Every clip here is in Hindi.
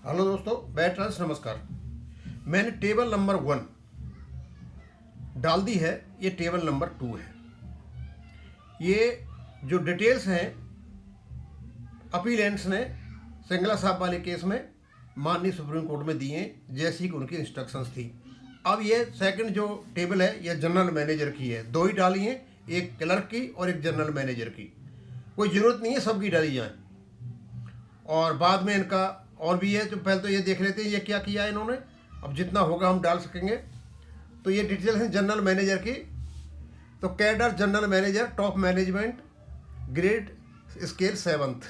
हेलो दोस्तों, बैट्रांस नमस्कार। मैंने टेबल नंबर 1 डाल दी है, ये टेबल नंबर 2 है। ये जो डिटेल्स हैं अपीलेंट्स ने सिंगला साहब वाले केस में माननीय सुप्रीम कोर्ट में दिए जैसी कि उनकी इंस्ट्रक्शंस थी। अब ये सेकंड जो टेबल है ये जनरल मैनेजर की है, दो ही डाली हैं, एक क्लर्क की और एक जनरल मैनेजर की। कोई ज़रूरत नहीं है सबकी डाली जाए, और बाद में इनका और भी है। तो पहले तो ये देख लेते हैं ये क्या किया है इन्होंने, अब जितना होगा हम डाल सकेंगे। तो ये डिटेल्स हैं जनरल मैनेजर की। तो cadre general manager top management grade scale 7th।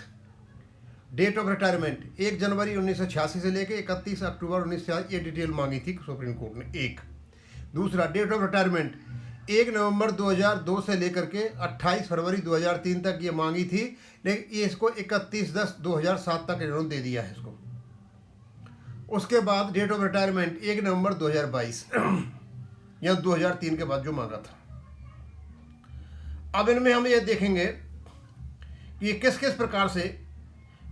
Date of retirement 1 जनवरी 1986 से लेकर 31 अक्टूबर 1986, ये डिटेल मांगी थी सुप्रीम कोर्ट ने। एक दूसरा डेट ऑफ रिटायरमेंट 1 नवंबर 2002 से लेकर के 28 फरवरी 2003 तक ये मांगी थी, लेकिन ये इसको 31/10/2007 तक इन्होंने दे दिया है इसको। उसके बाद डेट ऑफ रिटायरमेंट 1 नवंबर 2022 या 2003 के बाद जो मांगा था। अब इनमें हम ये देखेंगे कि ये किस किस प्रकार से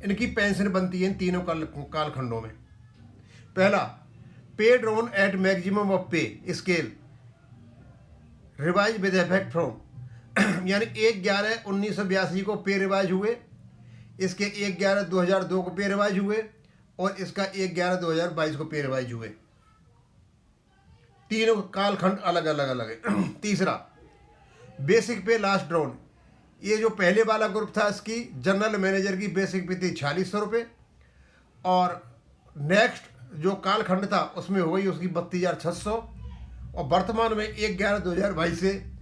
इनकी पेंशन बनती है इन तीनों कालखंडों में। पहला, paid on at maximum of pay scale revise with effect from, यानी 1/11/1982 को पे रिवाइज हुए, इसके 1/11/2002 को पे रिवाइज हुए और इसका 1/11/2022 को पे रिवाइज हुए। तीनों कालखंड अलग अलग है। तीसरा, बेसिक पे लास्ट ड्रॉन, ये जो पहले वाला ग्रुप था इसकी जनरल मैनेजर की बेसिक पे थी 4600 रुपये, और नेक्स्ट जो कालखंड था उसमें हो गई उसकी 32,600, और वर्तमान में 1/11/2022 से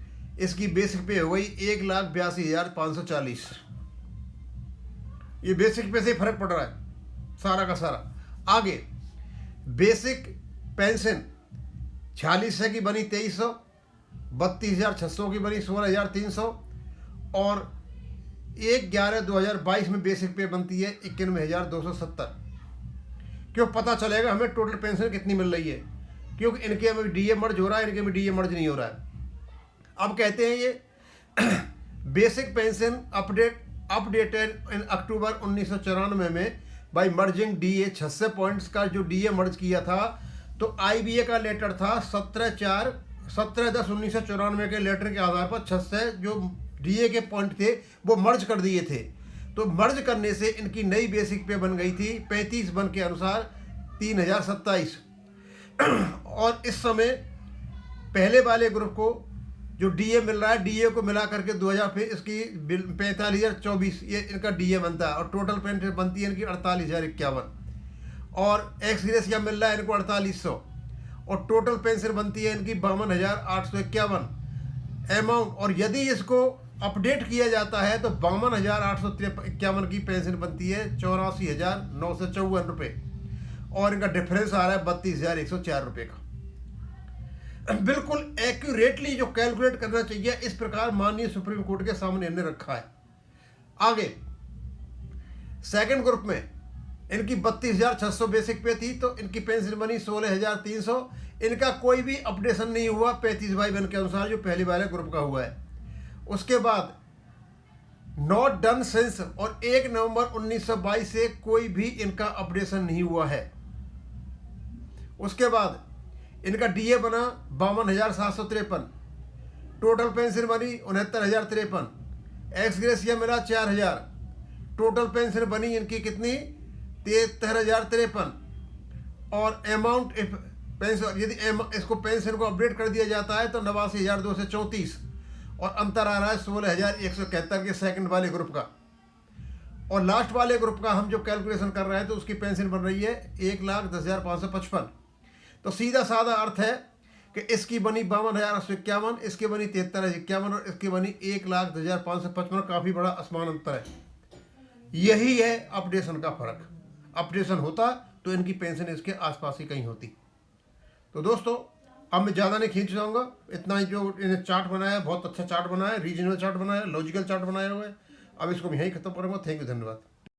इसकी बेसिक पे हो गई 1,82,540। ये बेसिक पे से फर्क पड़ रहा है सारा का सारा। आगे बेसिक पेंशन 4600 की बनी 2300, 32,600 की बनी 16,300, और 1/11/2022 में बेसिक पे बनती है 91,270। क्यों पता चलेगा हमें टोटल पेंशन कितनी मिल रही है, क्योंकि इनके में डीए मर्ज हो रहा है, इनके में डीए मर्ज नहीं हो रहा है। अब कहते हैं ये बेसिक पेंशन अपडेटेड इन अक्टूबर 1994 में बाई मर्जिंग डीए 600 पॉइंट्स का जो डीए मर्ज किया था। तो आईबीए का लेटर था 17/10/1994 के लेटर के आधार पर 600 जो डीए के पॉइंट थे वो मर्ज कर दिए थे। तो मर्ज करने से इनकी नई बेसिक पे बन गई थी 35 के अनुसार 3,027। और इस समय पहले वाले ग्रुप को जो डीए मिल रहा है, डीए को मिला करके 2000 फिर इसकी 45,024 ये इनका डीए बनता है, और टोटल पेंशन बनती है इनकी 48,051, और एक्स ग्रेसिया मिल रहा है इनको 4800, और टोटल पेंशन बनती है इनकी 52,851 अमाउंट। और यदि इसको अपडेट किया जाता है तो 52,851 की पेंशन बनती है 84,954 रुपये, और इनका डिफरेंस आ रहा है 32,104 रुपये का। बिल्कुल एक्यूरेटली जो कैलकुलेट करना चाहिए, इस प्रकार माननीय सुप्रीम कोर्ट के सामने इन्हें रखा है। आगे सेकंड ग्रुप में इनकी 32,600 बेसिक पे थी, तो इनकी पेंशन बनी 16,300। इनका कोई भी अपडेशन नहीं हुआ 35/1 के अनुसार जो पहले वाले ग्रुप का हुआ है। उसके बाद नॉट डन सिंस, और 1 नवंबर 1922 से कोई भी इनका अपडेशन नहीं हुआ है। उसके बाद इनका डीए बना 52,753, टोटल पेंशन बनी 69,053, एक्स ग्रेसिया मिला 4,000, टोटल पेंशन बनी इनकी कितनी 73,053, और अमाउंट पेंशन यदि इसको पेंशन को अपडेट कर दिया जाता है तो 89,234, और अंतर आ रहा है 16,171 के सेकंड वाले ग्रुप का। और लास्ट वाले ग्रुप का हम जो कैलकुलेशन कर रहे हैं तो उसकी पेंशन बन रही है 1,10,555। तो सीधा साधा अर्थ है कि इसकी बनी 52,851, इसकी बनी 73,051, और इसकी बनी 1,10,555। काफ़ी बड़ा आसमान अंतर है। यही है अपडेशन का फ़र्क। अपडेशन होता तो इनकी पेंशन इसके आसपास ही कहीं होती। तो दोस्तों अब मैं ज़्यादा नहीं खींच जाऊँगा, इतना ही जो इन्हें चार्ट बनाया है, बहुत अच्छा चार्ट बनाया है, रीजनल चार्ट बनाया है, लॉजिकल चार्ट बनाया हुआ है। अब इसको मैं यहीं खत्म करूँगा। थैंक यू, धन्यवाद।